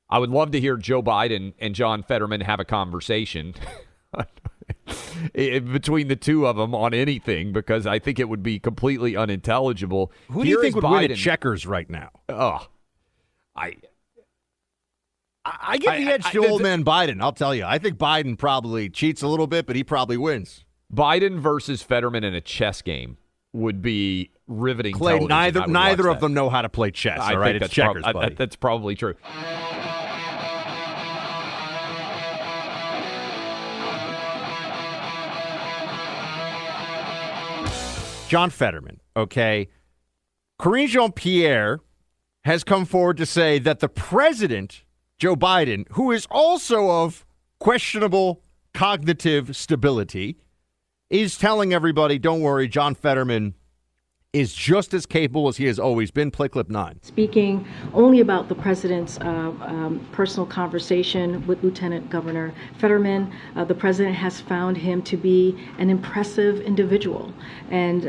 I would love to hear Joe Biden and John Fetterman have a conversation between the two of them on anything, because I think it would be completely unintelligible. Who do you think would win at checkers right now? Oh, I give the edge to old man Biden. I'll tell you. I think Biden probably cheats a little bit, but he probably wins. Biden versus Fetterman in a chess game would be riveting. Clay, neither of them know how to play chess. All right, it's checkers, buddy. That's probably true. John Fetterman, okay. Karine Jean-Pierre has come forward to say that the president, Joe Biden, who is also of questionable cognitive stability, is telling everybody, don't worry, John Fetterman is just as capable as he has always been. Play clip 9. Speaking only about the president's personal conversation with Lieutenant Governor Fetterman, the president has found him to be an impressive individual, and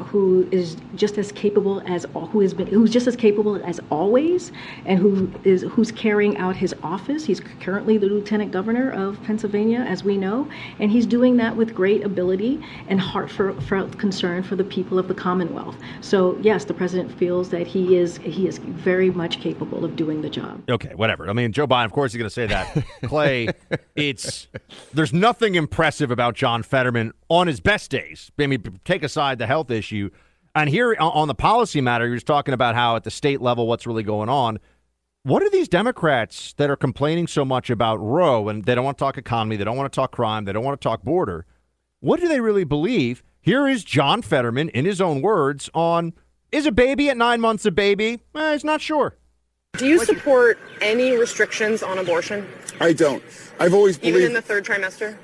who is just as capable as who's just as capable as always, and who's carrying out his office. He's currently the Lieutenant Governor of Pennsylvania, as we know, and he's doing that with great ability and heartfelt concern for the people of the Commonwealth. So yes, the president feels that he is very much capable of doing the job. Okay, whatever. I mean, Joe Biden, of course, he's going to say that. Clay, there's nothing impressive about John Fetterman on his best days. I mean, take aside the health issue. And here on the policy matter, you're just talking about how at the state level, what's really going on. What are these Democrats that are complaining so much about Roe, and they don't want to talk economy, they don't want to talk crime, they don't want to talk border? What do they really believe? Here is John Fetterman, in his own words, on, is a baby at 9 months a baby? He's not sure. Do you support any restrictions on abortion? I don't. I've always believed... Even in the third trimester?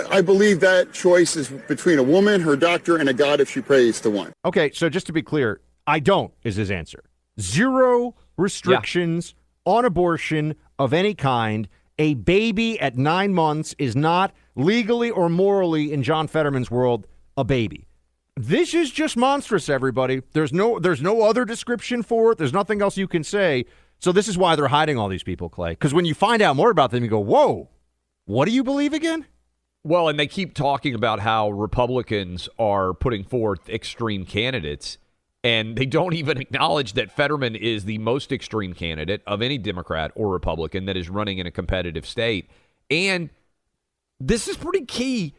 I believe that choice is between a woman, her doctor, and a God if she prays to one. Okay, so just to be clear, I don't is his answer. Zero restrictions on abortion of any kind. A baby at 9 months is not legally or morally, in John Fetterman's world, a baby. This is just monstrous, everybody. There's no other description for it. There's nothing else you can say. So this is why they're hiding all these people, Clay. Because when you find out more about them, you go, whoa, what do you believe again? Well, and they keep talking about how Republicans are putting forth extreme candidates, and they don't even acknowledge that Fetterman is the most extreme candidate of any Democrat or Republican that is running in a competitive state. And this is pretty key.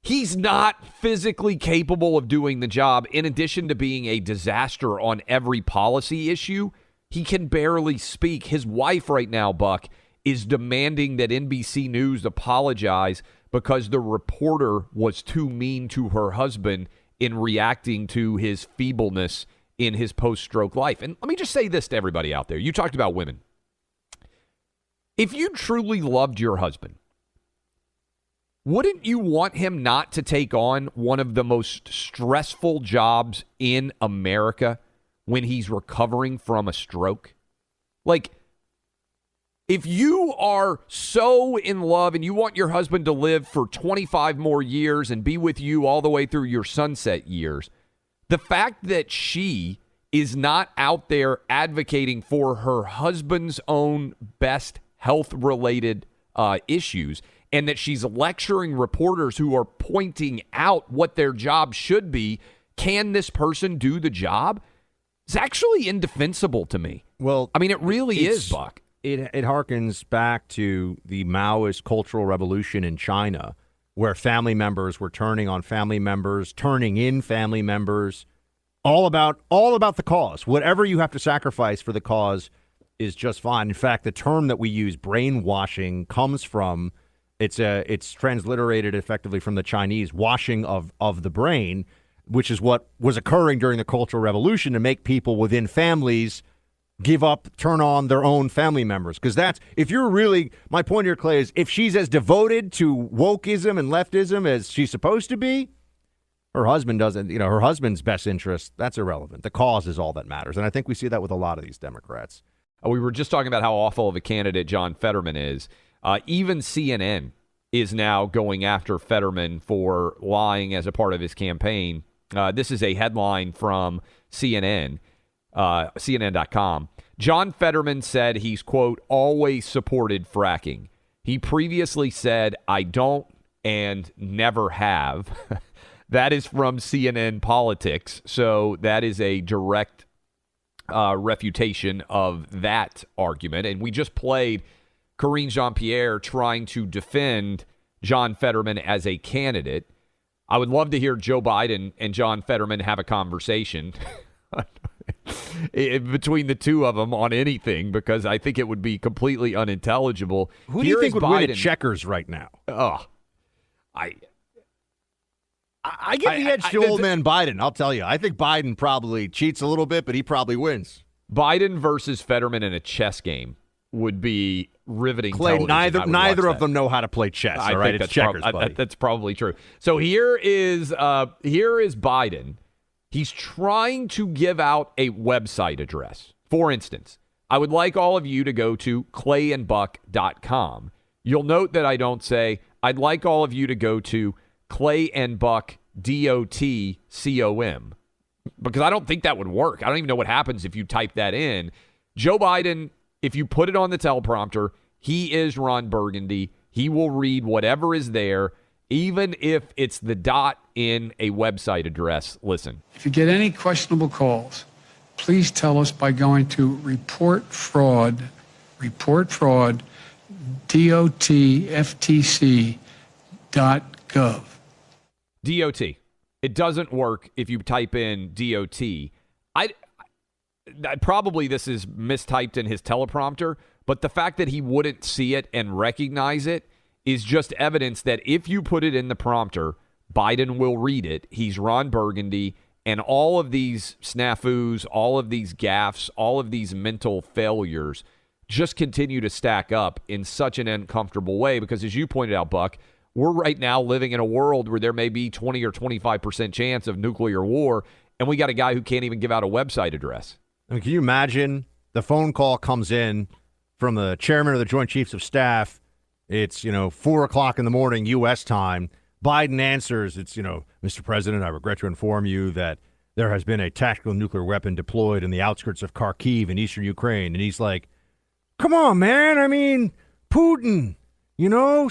He's not physically capable of doing the job. In addition to being a disaster on every policy issue, he can barely speak. His wife right now, Buck, is demanding that NBC News apologize because the reporter was too mean to her husband in reacting to his feebleness in his post-stroke life. And let me just say this to everybody out there. You talked about women. If you truly loved your husband, wouldn't you want him not to take on one of the most stressful jobs in America when he's recovering from a stroke? Like, if you are so in love and you want your husband to live for 25 more years and be with you all the way through your sunset years, the fact that she is not out there advocating for her husband's own best health-related issues, and that she's lecturing reporters who are pointing out what their job should be, can this person do the job? It's actually indefensible to me. Well, I mean, it really is, Buck. It harkens back to the Maoist Cultural Revolution in China, where family members were turning on family members, turning in family members, all about the cause. Whatever you have to sacrifice for the cause is just fine. In fact, the term that we use, brainwashing, comes from, it's transliterated effectively from the Chinese, washing of the brain, which is what was occurring during the Cultural Revolution to make people within families give up, turn on their own family members. Because that's, if you're really, my point here, Clay, is if she's as devoted to wokeism and leftism as she's supposed to be, her husband doesn't, her husband's best interest, that's irrelevant. The cause is all that matters. And I think we see that with a lot of these Democrats. We were just talking about how awful of a candidate John Fetterman is. Even CNN is now going after Fetterman for lying as a part of his campaign. This is a headline from CNN, CNN.com. John Fetterman said he's, quote, always supported fracking. He previously said, I don't and never have. That is from CNN Politics. So that is a direct refutation of that argument. And we just played Karine Jean-Pierre trying to defend John Fetterman as a candidate. I would love to hear Joe Biden and John Fetterman have a conversation between the two of them on anything, because I think it would be completely unintelligible. Who do you think would win at checkers right now? Oh, I give the edge to old man Biden. I'll tell you. I think Biden probably cheats a little bit, but he probably wins. Biden versus Fetterman in a chess game would be riveting. Clay, neither of them know how to play chess. All right, it's checkers, buddy. That's probably true. So here is Biden. He's trying to give out a website address. For instance, I would like all of you to go to clayandbuck.com. You'll note that I don't say, I'd like all of you to go to clayandbuck.com, because I don't think that would work. I don't even know what happens if you type that in. Joe Biden, if you put it on the teleprompter, he is Ron Burgundy. He will read whatever is there, even if it's the dot in a website address. Listen. If you get any questionable calls, please tell us by going to report fraud, DOTFTC.gov. DOT. It doesn't work if you type in DOT. Probably this is mistyped in his teleprompter, but the fact that he wouldn't see it and recognize it is just evidence that if you put it in the prompter, Biden will read it. He's Ron Burgundy, and all of these snafus, all of these gaffes, all of these mental failures just continue to stack up in such an uncomfortable way, because as you pointed out, Buck, we're right now living in a world where there may be 20 or 25% chance of nuclear war, and we got a guy who can't even give out a website address. I mean, can you imagine the phone call comes in from the chairman of the Joint Chiefs of Staff? It's, 4 o'clock in the morning, U.S. time. Biden answers, it's, Mr. President, I regret to inform you that there has been a tactical nuclear weapon deployed in the outskirts of Kharkiv in eastern Ukraine. And he's like, come on, man. I mean, Putin,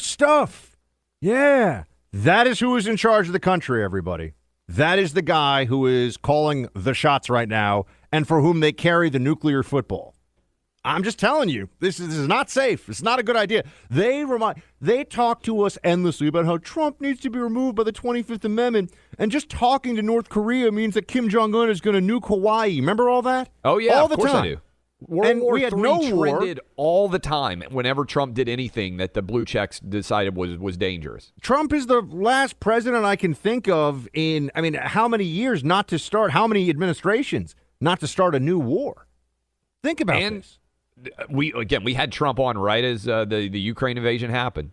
stuff. Yeah. That is who is in charge of the country, everybody. That is the guy who is calling the shots right now and for whom they carry the nuclear football. I'm just telling you, this is not safe. It's not a good idea. They talk to us endlessly about how Trump needs to be removed by the 25th Amendment, and just talking to North Korea means that Kim Jong-un is going to nuke Hawaii. Remember all that? Oh, yeah, all the of course time. I do. World War we had III no war. trended all the time whenever Trump did anything that the blue checks decided was dangerous. Trump is the last president I can think of in, how many years not to start, how many administrations not to start a new war? Think about this. We had Trump on right as the Ukraine invasion happened,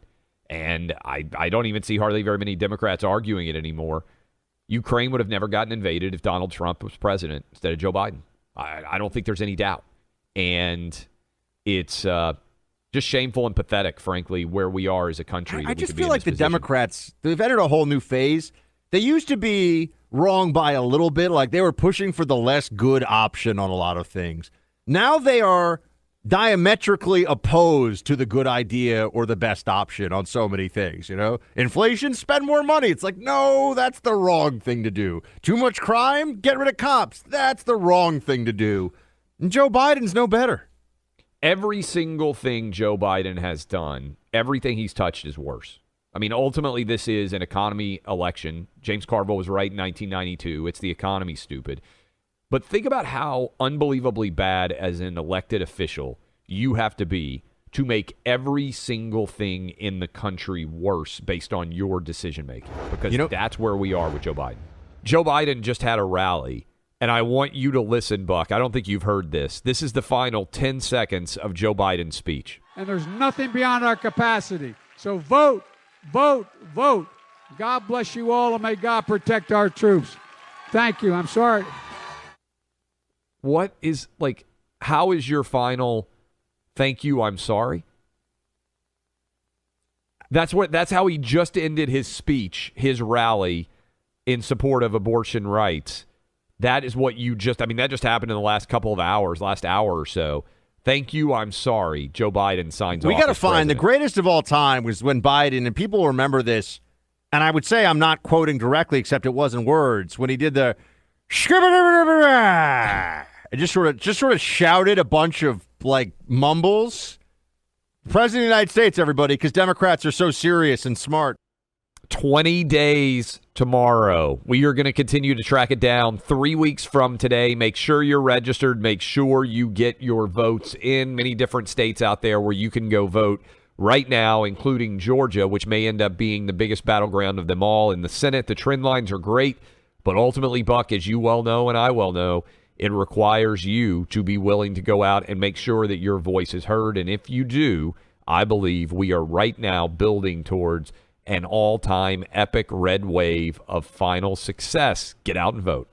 and I don't even see hardly very many Democrats arguing it anymore. Ukraine would have never gotten invaded if Donald Trump was president instead of Joe Biden. I don't think there's any doubt. And it's just shameful and pathetic, frankly, where we are as a country. I just feel like the Democrats, they've entered a whole new phase. They used to be wrong by a little bit, like they were pushing for the less good option on a lot of things. Now they are diametrically opposed to the good idea or the best option on so many things. Inflation, spend more money. It's like, no, that's the wrong thing to do. Too much crime, get rid of cops. That's the wrong thing to do. And Joe Biden's no better. Every single thing Joe Biden has done, everything he's touched is worse. Ultimately, this is an economy election. James Carville was right in 1992. It's the economy, stupid. But think about how unbelievably bad as an elected official you have to be to make every single thing in the country worse based on your decision making. Because that's where we are with Joe Biden. Joe Biden just had a rally, and I want you to listen, Buck. I don't think you've heard this. This is the final 10 seconds of Joe Biden's speech. And there's nothing beyond our capacity. So vote, vote, vote. God bless you all, and may God protect our troops. Thank you. I'm sorry. How is your final thank you, I'm sorry? That's how he just ended his speech, his rally in support of abortion rights. That is what you just, that just happened in the last couple of hours, last hour or so. Thank you, I'm sorry. Joe Biden signs off. We got to as find president. the greatest of all time was when Biden, and people remember this, and I would say I'm not quoting directly, except it was in words, when he did the and just sort of shouted a bunch of like mumbles. President of the United States, everybody, because Democrats are so serious and smart. 20 days tomorrow. We are going to continue to track it down 3 weeks from today. Make sure you're registered. Make sure you get your votes in. Many different states out there where you can go vote right now, including Georgia, which may end up being the biggest battleground of them all. In the Senate, the trend lines are great, but ultimately, Buck, as you well know and I well know, it requires you to be willing to go out and make sure that your voice is heard. And if you do, I believe we are right now building towards an all-time epic red wave of final success. Get out and vote.